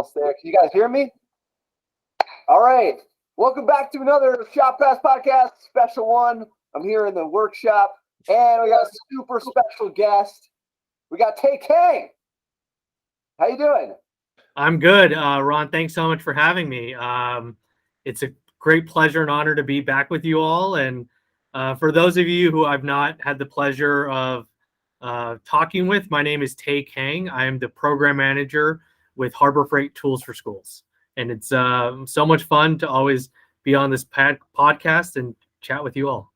almost there. Can you guys hear me? All right. Welcome back to another Shop Pass Podcast, special one. I'm here in the workshop, and we got a super special guest. We got Tae Kang. How you doing? I'm good. Ron, thanks so much for having me. It's a great pleasure and honor to be back with you all. And for those of you who I've not had the pleasure of talking with, my name is Tae Kang. I am the program manager with Harbor Freight Tools for Schools. And it's so much fun to always be on this podcast and chat with you all.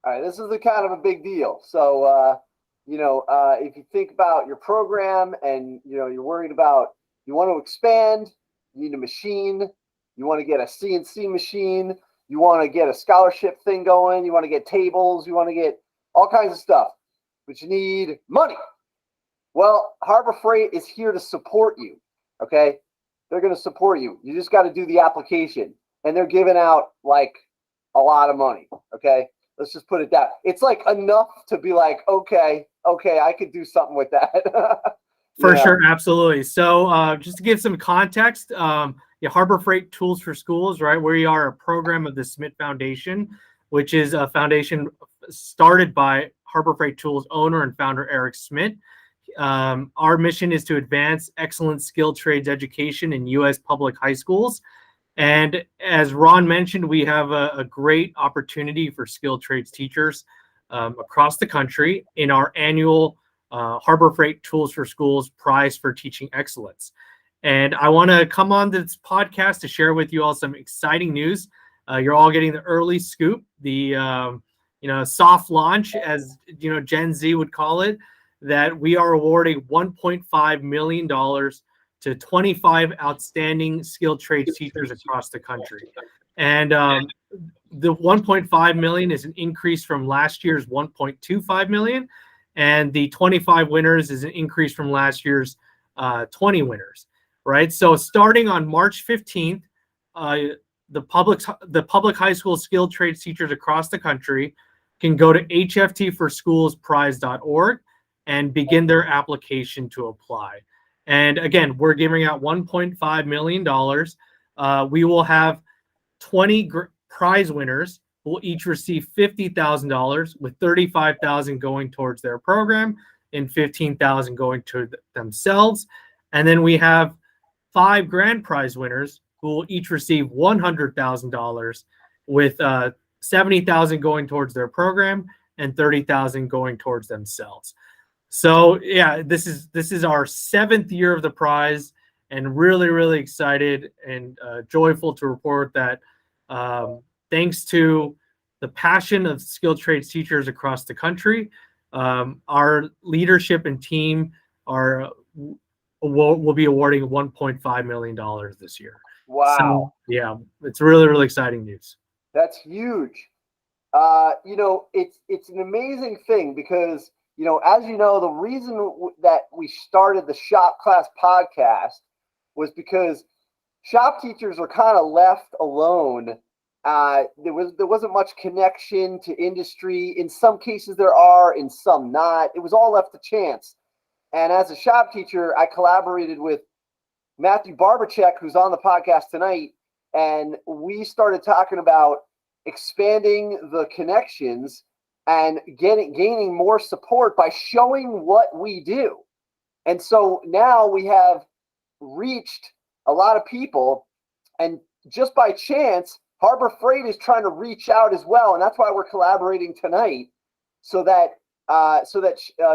All right, this is a kind of a big deal. So, if you think about your program and, you're worried about, you want to expand, you need a machine, you want to get a CNC machine, you want to get a scholarship thing going, you want to get tables, you want to get all kinds of stuff, but you need money. Well, Harbor Freight is here to support you, okay? They're going to support you. You just got to do the application, and they're giving out, like, a lot of money, okay? Let's just put it down. It's, like, enough to be like, okay, I could do something with that. For sure, absolutely. So just to give some context, Harbor Freight Tools for Schools, right? We are a program of the Smith Foundation, which is a foundation started by Harbor Freight Tools owner and founder Eric Smith. Our mission is to advance excellent skilled trades education in U.S. public high schools. And as Ron mentioned, we have a great opportunity for skilled trades teachers across the country in our annual Harbor Freight Tools for Schools Prize for Teaching Excellence. And I want to come on this podcast to share with you all some exciting news. You're all getting the early scoop, the soft launch, as Gen Z would call it, that we are awarding $1.5 million to 25 outstanding skilled trades teachers across the country. And the 1.5 million is an increase from last year's 1.25 million. And the 25 winners is an increase from last year's 20 winners, right? So starting on March 15th, the public high school skilled trades teachers across the country can go to hftforschoolsprize.org and begin their application to apply. And again, we're giving out $1.5 million. We will have 20 prize winners will each receive $50,000, with $35,000 going towards their program and $15,000 going to themselves. And then we have 5 grand prize winners who will each receive $100,000, with $70,000 going towards their program and $30,000 going towards themselves. So yeah, this is our 7th year of the prize, and really, really excited and joyful to report that thanks to the passion of skilled trades teachers across the country, our leadership and team will be awarding $1.5 million this year. Wow. So, yeah, it's really, really exciting news. That's huge. It's an amazing thing because, as you know, the reason that we started the Shop Class podcast was because shop teachers are kind of left alone. There wasn't much connection to industry. In some cases there are, in some not. It was all left to chance. And as a shop teacher, I collaborated with Matthew Barbacek, who's on the podcast tonight, and we started talking about expanding the connections and gaining more support by showing what we do. And so now we have reached a lot of people, and just by chance, Harbor Freight is trying to reach out as well, and that's why we're collaborating tonight, so that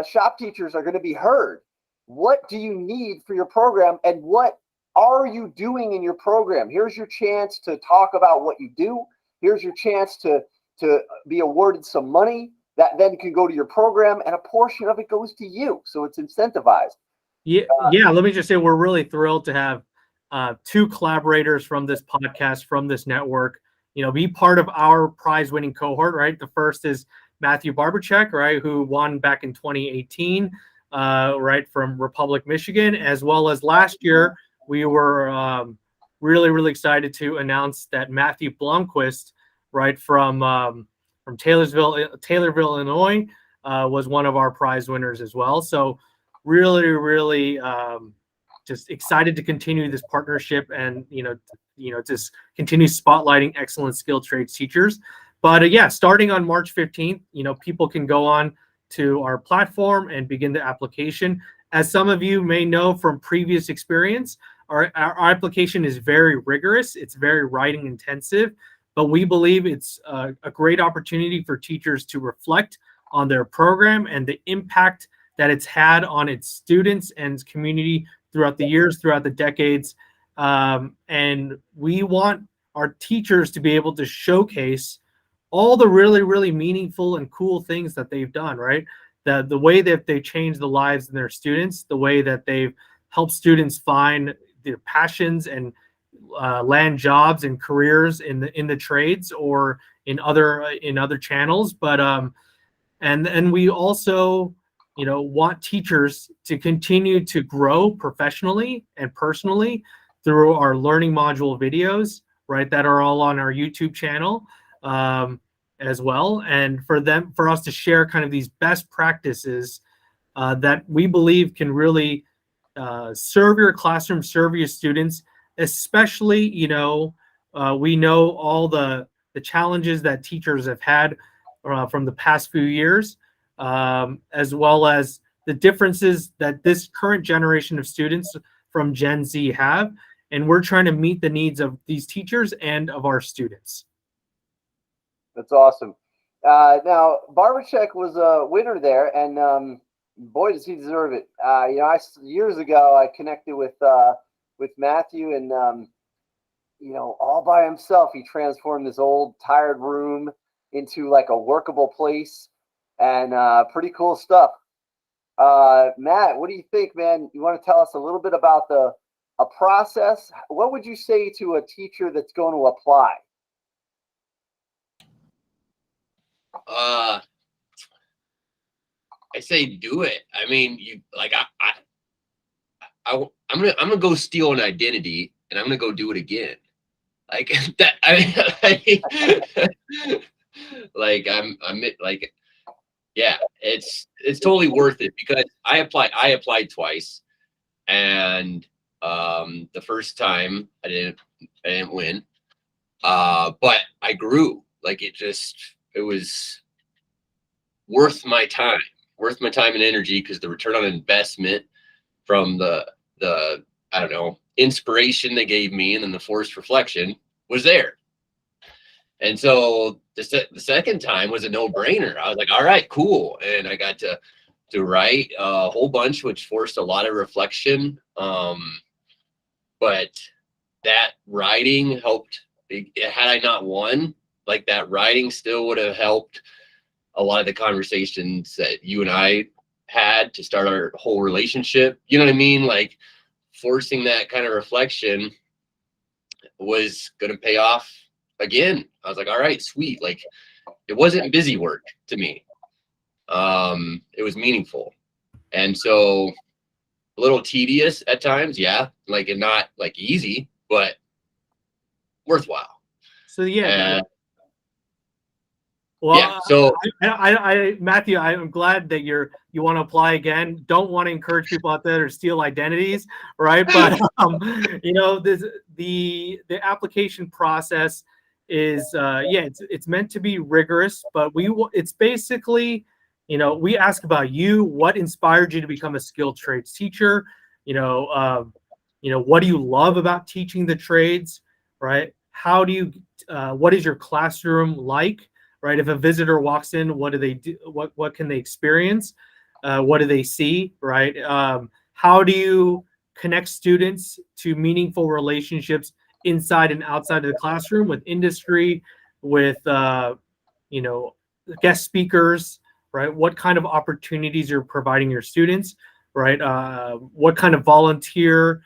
shop teachers are going to be heard. What do you need for your program, and what are you doing in your program? Here's your chance to talk about what you do. Here's your chance to be awarded some money that then can go to your program, and a portion of it goes to you, so it's incentivized. Yeah. Let me just say we're really thrilled to have 2 collaborators from this podcast, from this network, be part of our prize-winning cohort, right? The first is Matthew Barbacek, right, who won back in 2018, right, from Republic, Michigan, as well as last year we were really, really excited to announce that Matthew Blomquist, right, from Taylorsville, Illinois, was one of our prize winners as well. So really, really just excited to continue this partnership and, just continue spotlighting excellent skilled trades teachers. But yeah, starting on March 15th, people can go on to our platform and begin the application. As some of you may know from previous experience, our application is very rigorous. It's very writing intensive, but we believe it's a great opportunity for teachers to reflect on their program and the impact that it's had on its students and its community throughout the years, throughout the decades. And we want our teachers to be able to showcase all the really, really meaningful and cool things that they've done, right? The way that they changed the lives of their students, the way that they've helped students find their passions and land jobs and careers in the trades or in other channels. But and we also want teachers to continue to grow professionally and personally through our learning module videos, right, that are all on our YouTube channel as well, and for us to share kind of these best practices that we believe can really serve your classroom, serve your students, especially we know all the challenges that teachers have had from the past few years, as well as the differences that this current generation of students from Gen Z have, and we're trying to meet the needs of these teachers and of our students. That's awesome. Now, Barbercheck was a winner there, and boy, does he deserve it. Years ago, I connected with Matthew, and all by himself, he transformed this old, tired room into like a workable place, and pretty cool stuff. Matt, what do you think, man? You want to tell us a little bit about a process? What would you say to a teacher that's going to apply? I say do it. I mean, I'm gonna go steal an identity and I'm gonna go do it again. Like that. Yeah, it's totally worth it because I applied twice, and the first time I didn't win, but I grew. Like it was worth my time and energy, because the return on investment from the I don't know, inspiration they gave me and then the forced reflection was there. And so the second time was a no-brainer. I was like, all right, cool. And I got to write a whole bunch, which forced a lot of reflection. But that writing helped. Had I not won, like, that writing still would have helped a lot of the conversations that you and I had to start our whole relationship. You know what I mean? Like, forcing that kind of reflection was going to pay off again. I was like, all right, sweet. Like, it wasn't busy work to me. It was meaningful. And so a little tedious at times. Yeah. Like, and not like easy, but worthwhile. So yeah. Well, yeah. So Matthew, I'm glad that you want to apply again. Don't want to encourage people out there to steal identities, right? But the application process is it's meant to be rigorous, but it's basically, we ask about you, what inspired you to become a skilled trades teacher, what do you love about teaching the trades, right? How do you what is your classroom like? Right. If a visitor walks in, what do they do? What can they experience? What do they see? Right. How do you connect students to meaningful relationships inside and outside of the classroom, with industry, with guest speakers? Right. What kind of opportunities you're providing your students? Right. What kind of volunteer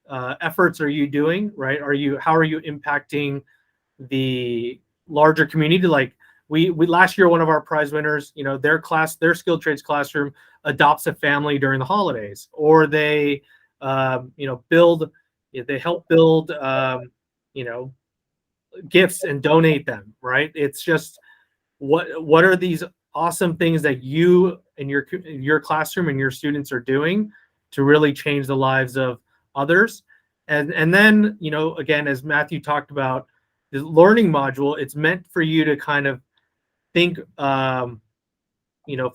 efforts are you doing? Right. How are you impacting the larger community? Like, we last year, one of our prize winners, their skilled trades classroom adopts a family during the holidays, or they they help build gifts and donate them, right? It's just, what are these awesome things that you and your classroom and your students are doing to really change the lives of others. And then, again, as Matthew talked about, the learning module, it's meant for you to kind of think,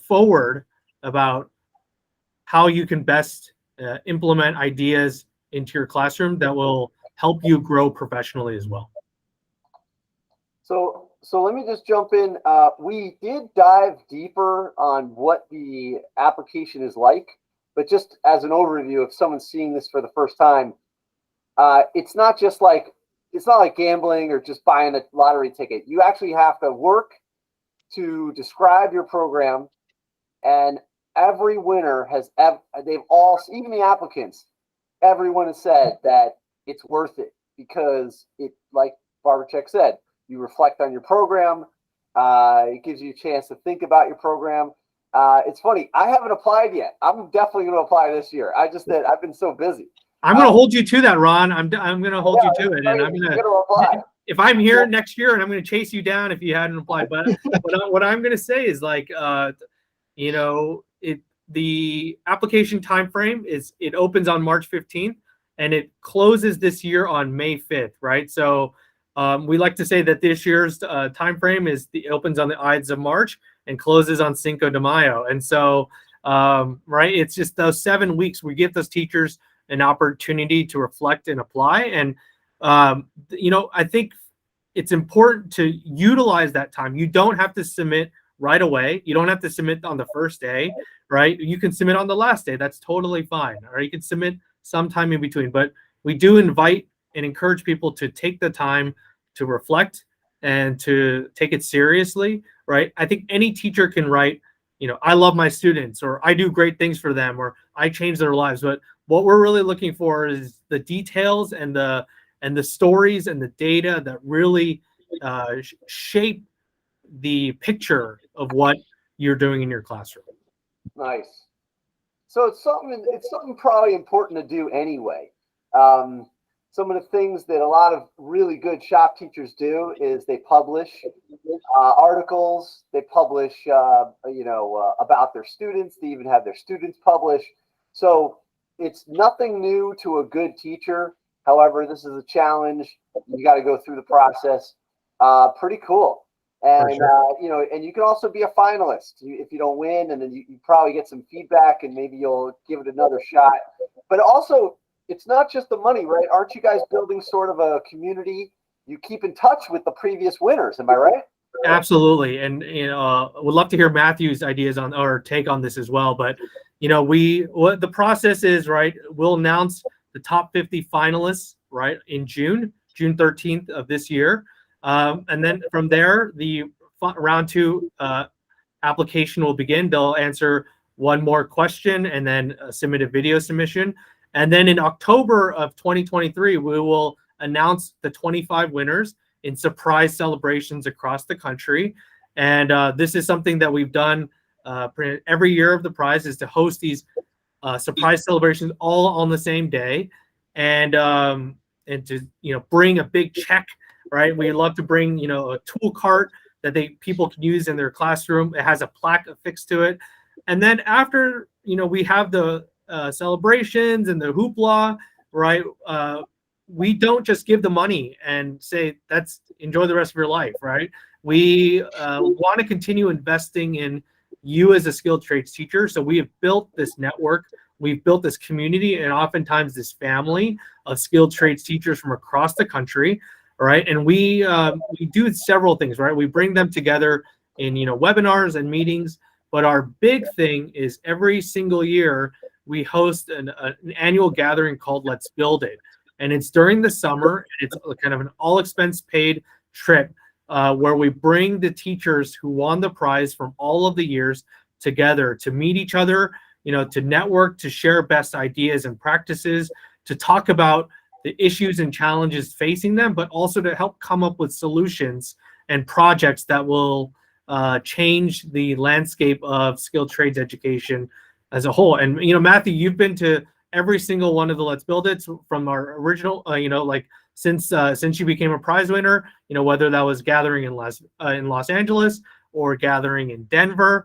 forward about how you can best implement ideas into your classroom that will help you grow professionally as well. So let me just jump in. We did dive deeper on what the application is like, but just as an overview, if someone's seeing this for the first time, it's not like gambling or just buying a lottery ticket. You actually have to work to describe your program, and every winner even the applicants, everyone has said that it's worth it because like Barbercheck said, you reflect on your program. It gives you a chance to think about your program. It's funny, I haven't applied yet. I'm definitely going to apply this year. I've been so busy. I'm going to hold you to that, Ron. I'm going to hold you to it, and I'm going to apply. If I'm here next year, and I'm going to chase you down if you hadn't applied. But what I'm going to say is the application time frame it opens on March 15th and it closes this year on May 5th, right? So we like to say that this year's time frame it opens on the Ides of March and closes on Cinco de Mayo. And so, right, it's just those 7 weeks we give those teachers an opportunity to reflect and apply. And, I think it's important to utilize that time. You don't have to submit right away. You don't have to submit on the first day, right? You can submit on the last day. That's totally fine. Or you can submit sometime in between. But we do invite and encourage people to take the time to reflect and to take it seriously, right? I think any teacher can write, I love my students, or I do great things for them, or I change their lives. But what we're really looking for is the details and the stories and the data that really shape the picture of what you're doing in your classroom. Nice. So it's something probably important to do anyway. Some of the things that a lot of really good shop teachers do is they publish articles. They publish, about their students. They even have their students publish. So it's nothing new to a good teacher. However, this is a challenge. You got to go through the process. Pretty cool. And, sure. And you can also be a finalist if you don't win, and then you probably get some feedback and maybe you'll give it another shot. But also, it's not just the money, right? Aren't you guys building sort of a community? You keep in touch with the previous winners. Am I right? Absolutely. And, would love to hear Matthew's ideas on or take on this as well. But, what the process is, right? We'll announce the top 50 finalists, right, in June 13th of this year. And then from there, the round 2 application will begin. They'll answer one more question and then submit a video submission. And then in October of 2023, we will announce the 25 winners in surprise celebrations across the country. And this is something that we've done every year of the prize, is to host these surprise celebrations all on the same day, and to bring a big check. Right, we love to bring a tool cart that people can use in their classroom. It has a plaque affixed to it, and then after we have the celebrations and the hoopla, right? We don't just give the money and say that's enjoy the rest of your life, right? We want to continue investing in you as a skilled trades teacher. So we have built this network, we've built this community, and oftentimes this family of skilled trades teachers from across the country. Right, and we do several things. Right, we bring them together in webinars and meetings. But our big thing is every single year we host an annual gathering called Let's Build It, and it's during the summer. It's kind of an all expense paid trip where we bring the teachers who won the prize from all of the years together to meet each other, to network, to share best ideas and practices, to talk about the issues and challenges facing them, but also to help come up with solutions and projects that will change the landscape of skilled trades education as a whole. And, Matthew, you've been to every single one of the Let's Build It from our original, since you became a prize winner, whether that was gathering in Los Angeles or gathering in Denver,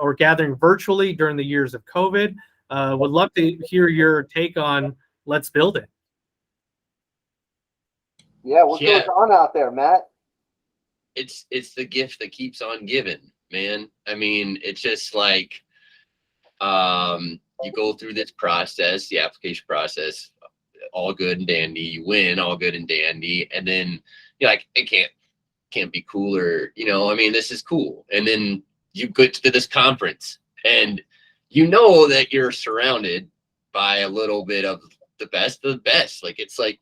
or gathering virtually during the years of COVID. Would love to hear your take on let's build it. Yeah, what Yeah. goes on out there, Matt? It's the gift that keeps on giving, man. I mean, it's just like you go through this process, the application process, all good and dandy. You win, all good and dandy, and then you're like, it can't be cooler, you know. I mean, this is cool, and then you get to this conference, and you know that you're surrounded by a little bit of the best of the best. Like it's like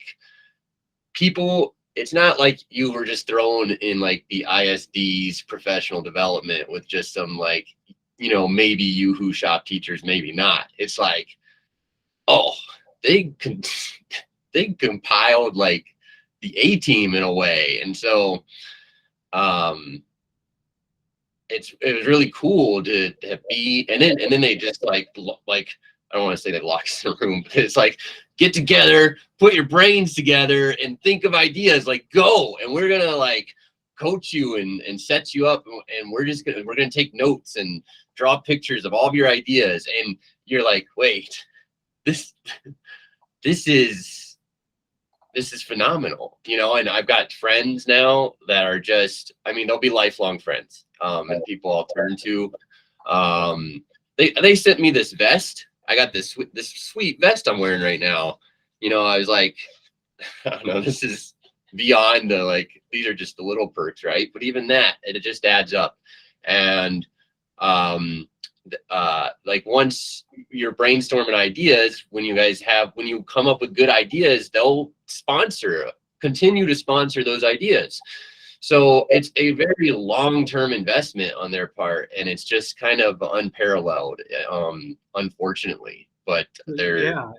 people. It's not like you were just thrown in like the ISD's professional development with just some like, you know, maybe you shop teachers, maybe not. It's like, oh, they con- they compiled like the A team in a way, and so it was really cool to be, and then they just like I don't want to say they lock us in a room, but it's like get together, put your brains together, and think of ideas. Like go, and we're gonna like coach you and set you up, and we're gonna take notes and draw pictures of all of your ideas, and you're like, wait, this is phenomenal, you know. And I've got friends now that are just, I mean, they'll be lifelong friends, and people I'll turn to. They sent me this vest. I got this sweet vest I'm wearing right now. You know, I was like, I don't know, this is beyond the like, these are just the little perks, right? But even that, it just adds up. And like once you're brainstorming ideas, when you come up with good ideas, they'll continue to sponsor those ideas. So it's a very long-term investment on their part, and it's just kind of unparalleled, unfortunately. But Yeah.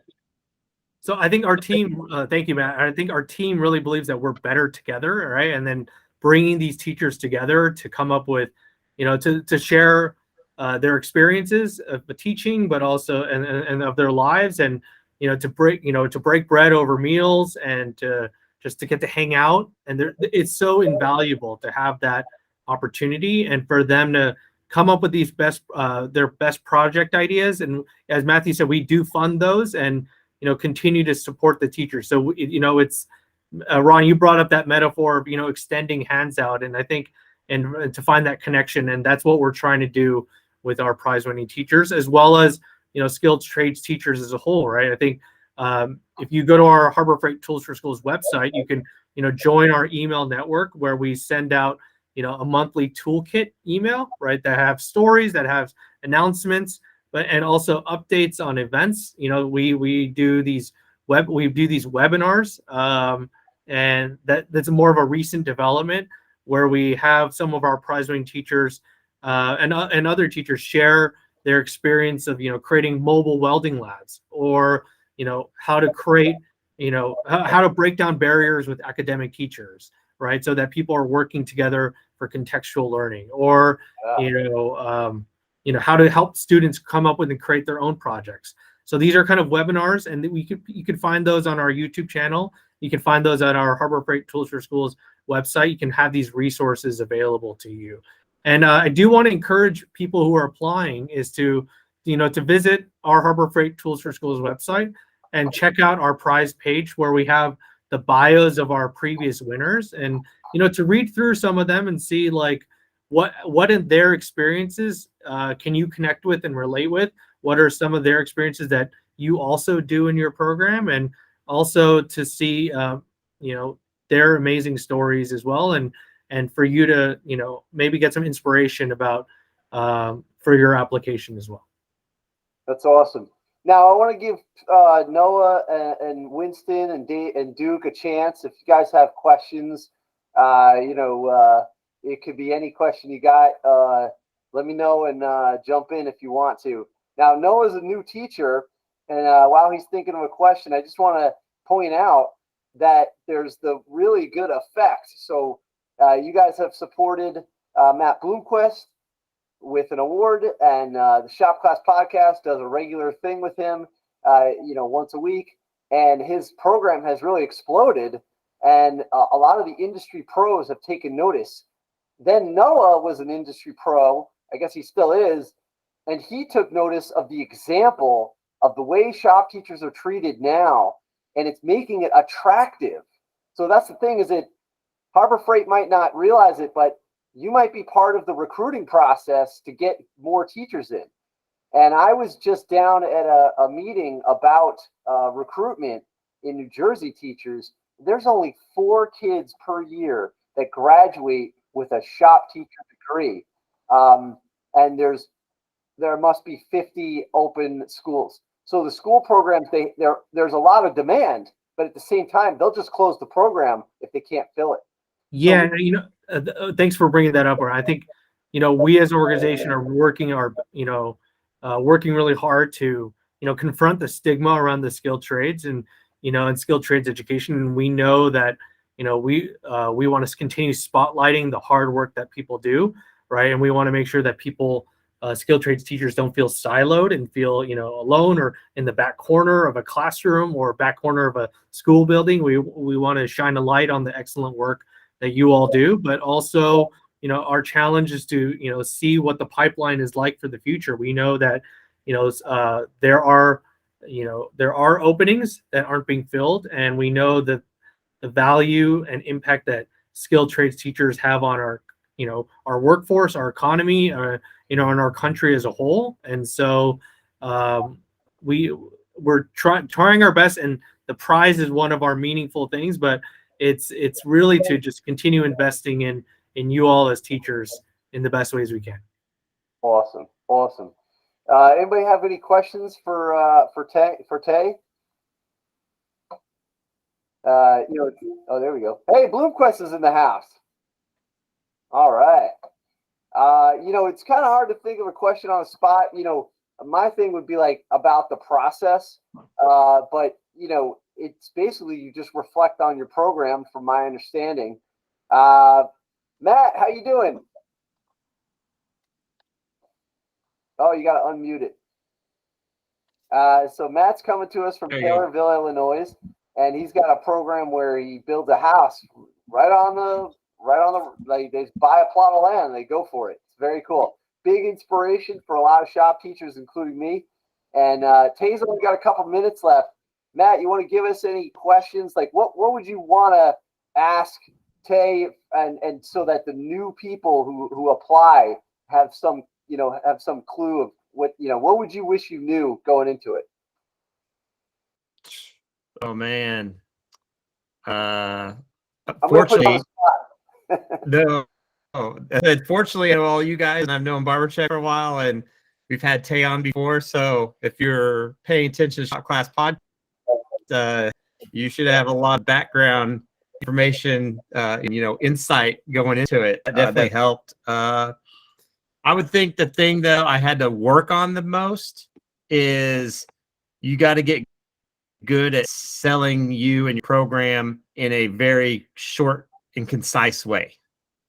So I think our team, thank you, Matt. I think our team really believes that we're better together, right? And then bringing these teachers together to come up with, you know, to share their experiences of the teaching, but also and of their lives, and you know, to break bread over meals, and just to get to hang out. And it's so invaluable to have that opportunity, and for them to come up with these their best project ideas. And as Matthew said, we do fund those, and you know, continue to support the teachers. So you know, it's Ron, you brought up that metaphor of, you know, extending hands out, and I think and to find that connection, and that's what we're trying to do with our prize winning teachers, as well as, you know, skilled trades teachers as a whole, right? I think if you go to our Harbor Freight Tools for Schools website, you can, you know, join our email network where we send out, you know, a monthly toolkit email, right, that have stories, that have announcements, but and also updates on events. You know, we do these webinars, and that's more of a recent development where we have some of our prize winning teachers and other teachers share their experience of, you know, creating mobile welding labs, or, you know, how to create, you know, how to break down barriers with academic teachers, right? So that people are working together for contextual learning, or, you know, how to help students come up with and create their own projects. So these are kind of webinars, and you can find those on our YouTube channel. You can find those at our Harbor Freight Tools for Schools website. You can have these resources available to you. And I do want to encourage people who are applying is to, you know, to visit our Harbor Freight Tools for Schools website and check out our prize page where we have the bios of our previous winners, and, you know, to read through some of them and see like what in their experiences can you connect with and relate with? What are some of their experiences that you also do in your program? And also to see, you know, their amazing stories as well, and for you to, you know, maybe get some inspiration about for your application as well. That's awesome. Now I want to give Noah and Winston and Duke a chance. If you guys have questions, you know, it could be any question you got. Let me know and jump in if you want to. Now Noah's a new teacher, and while he's thinking of a question, I just want to point out that there's the really good effect. So you guys have supported Matt Bloomquist with an award, and the Shop Class Podcast does a regular thing with him, you know, once a week, and his program has really exploded, and a lot of the industry pros have taken notice. Then Noah was an industry pro, I guess he still is, and he took notice of the example of the way shop teachers are treated now, and it's making it attractive. So that's the thing, is that Harbor Freight might not realize it, but you might be part of the recruiting process to get more teachers in. And I was just down at a meeting about recruitment in New Jersey teachers. There's only 4 kids per year that graduate with a shop teacher degree. And there must be 50 open schools. So the school programs, there's a lot of demand, but at the same time, they'll just close the program if they can't fill it. Yeah, thanks for bringing that up. Where I think, we as an organization are working working really hard to, confront the stigma around the skilled trades and, and skilled trades education. And we know that, we want to continue spotlighting the hard work that people do, right? And we want to make sure that people, skilled trades teachers, don't feel siloed and feel, alone or in the back corner of a classroom or back corner of a school building. We want to shine a light on the excellent work that you all do, but also, our challenge is to, see what the pipeline is like for the future. We know that, there are openings that aren't being filled, and we know that the value and impact that skilled trades teachers have on our, our workforce, our economy, on our country as a whole. And so we're trying our best, and the prize is one of our meaningful things, but it's really to just continue investing in you all as teachers in the best ways we can. Awesome. Anybody have any questions for Tae? Oh, there we go. Hey, Bloomquist is in the house. All right. It's kind of hard to think of a question on the spot. My thing would be like about the process, but it's basically you just reflect on your program, from my understanding. Matt, how you doing? Oh, you got to unmute it. So Matt's coming to us from Taylorville, Illinois, and he's got a program where he builds a house right on the like, they buy a plot of land and they go for it. It's very cool. Big inspiration for a lot of shop teachers, including me. And Tae's only got a couple minutes left. Matt, you want to give us any questions? Like, what would you want to ask Tae, and so that the new people who apply have some clue of what would you wish you knew going into it? Oh man. Fortunately, no. Fortunately, I know all you guys, and I've known Barbercheck for a while, and we've had Tae on before. So if you're paying attention to Shop Class Podcast, you should have a lot of background information, and insight going into it. That definitely helped. I would think the thing that I had to work on the most is you got to get good at selling you and your program in a very short and concise way.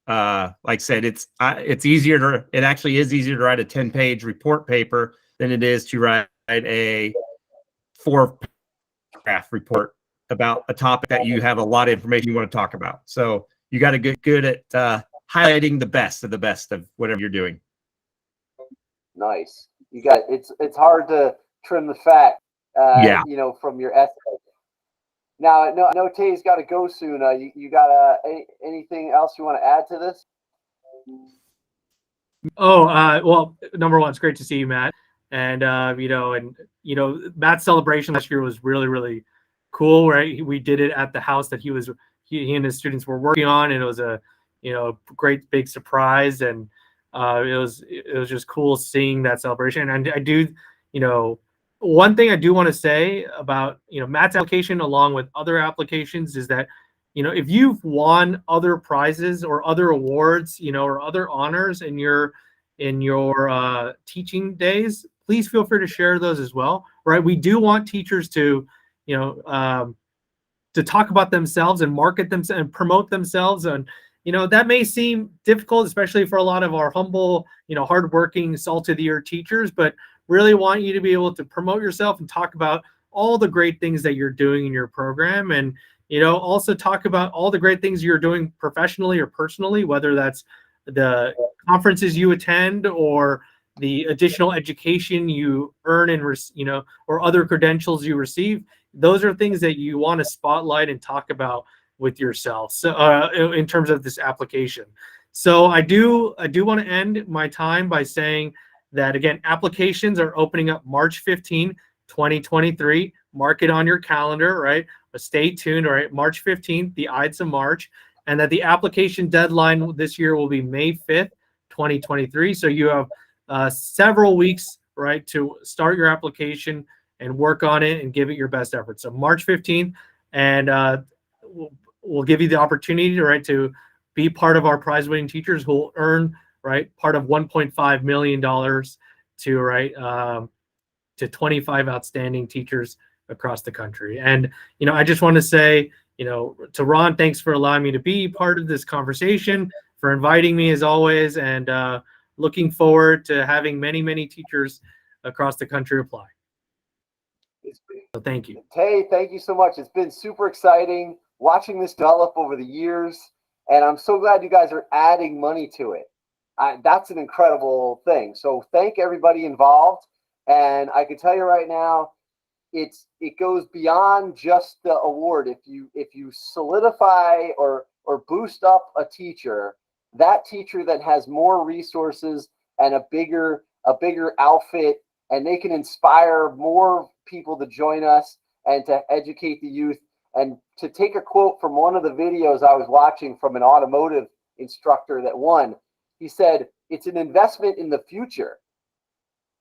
Like I said, it actually is easier to write a 10-page report paper than it is to write a 4-paragraph report about a topic that you have a lot of information you want to talk about. So you got to get good at highlighting the best of whatever you're doing. Nice. It's hard to trim the fat, from your essay. Now, I know Tae's got to go soon. You got anything else you want to add to this? Well, number one, it's great to see you, Matt. And Matt's celebration last year was really, really cool. Right, we did it at the house that he and his students were working on, and it was a great big surprise, and it was just cool seeing that celebration. And I do, one thing I do want to say about Matt's application along with other applications is that if you've won other prizes or other awards, or other honors in your teaching days, please feel free to share those as well. Right, we do want teachers to to talk about themselves and market themselves and promote themselves. And that may seem difficult, especially for a lot of our humble, hardworking, salt of the earth teachers, but really want you to be able to promote yourself and talk about all the great things that you're doing in your program. And, also talk about all the great things you're doing professionally or personally, whether that's the conferences you attend or, the additional education you earn and or other credentials you receive, those are things that you want to spotlight and talk about with yourself. So in terms of this application. So I do want to end my time by saying that, again, applications are opening up March 15, 2023. Mark it on your calendar, right? But stay tuned, all right? March 15th, the Ides of March, and that the application deadline this year will be May 5th, 2023. So you have several weeks, right, to start your application and work on it and give it your best effort. So March 15th, and we'll give you the opportunity, right, to be part of our prize-winning teachers who will earn, right, part of $1.5 million to 25 outstanding teachers across the country. And, I just want to say, to Ron, thanks for allowing me to be part of this conversation, for inviting me as always, and looking forward to having many, many teachers across the country apply. So thank you. Tae, thank you so much. It's been super exciting watching this develop over the years, and I'm so glad you guys are adding money to it. That's an incredible thing. So thank everybody involved, and I can tell you right now, it goes beyond just the award. If you solidify or boost up a teacher, that teacher that has more resources and a bigger outfit, and they can inspire more people to join us and to educate the youth. And to take a quote from one of the videos I was watching from an automotive instructor that won, he said, "It's an investment in the future."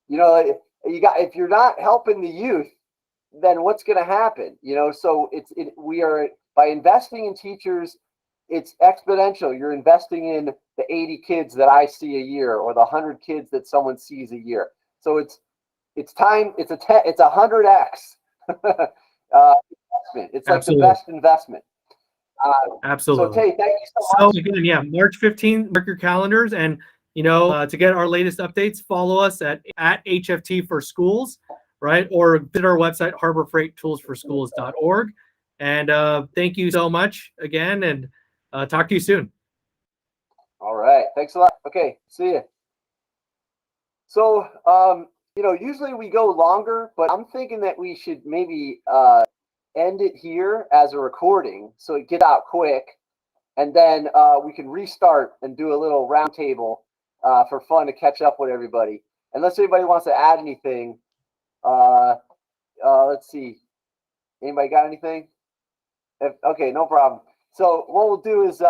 If you're not helping the youth, then what's going to happen? So we are, by investing in teachers, it's exponential. You're investing in the 80 kids that I see a year, or the 100 kids that someone sees a year. So it's time. It's a 100x investment. It's like Absolutely. the best investment. Absolutely. So Tae, thank you so much. So again, yeah, March 15th, mark your calendars, and to get our latest updates, follow us at HFT for Schools, right? Or visit our website, harborfreighttoolsforschools.org. And thank you so much again, and talk to you soon. All right. Thanks a lot. Okay. See you. So, usually we go longer, but I'm thinking that we should maybe end it here as a recording so it gets out quick, and then we can restart and do a little roundtable for fun to catch up with everybody. Unless anybody wants to add anything. Let's see. Anybody got anything? Okay, no problem. So what we'll do is,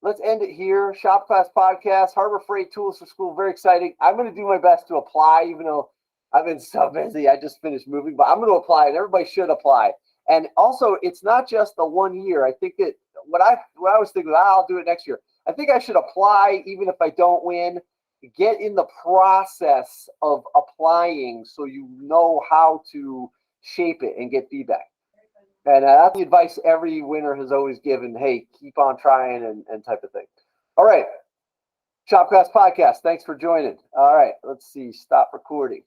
let's end it here. Shop Class Podcast, Harbor Freight Tools for School. Very exciting. I'm going to do my best to apply, even though I've been so busy. I just finished moving, but I'm going to apply, and everybody should apply. And also, it's not just the 1 year. I think that what I was thinking, I'll do it next year. I think I should apply even if I don't win. Get in the process of applying so you know how to shape it and get feedback. And that's the advice every winner has always given. Hey, keep on trying and type of thing. All right. Shop Class Podcast. Thanks for joining. All right. Let's see. Stop recording.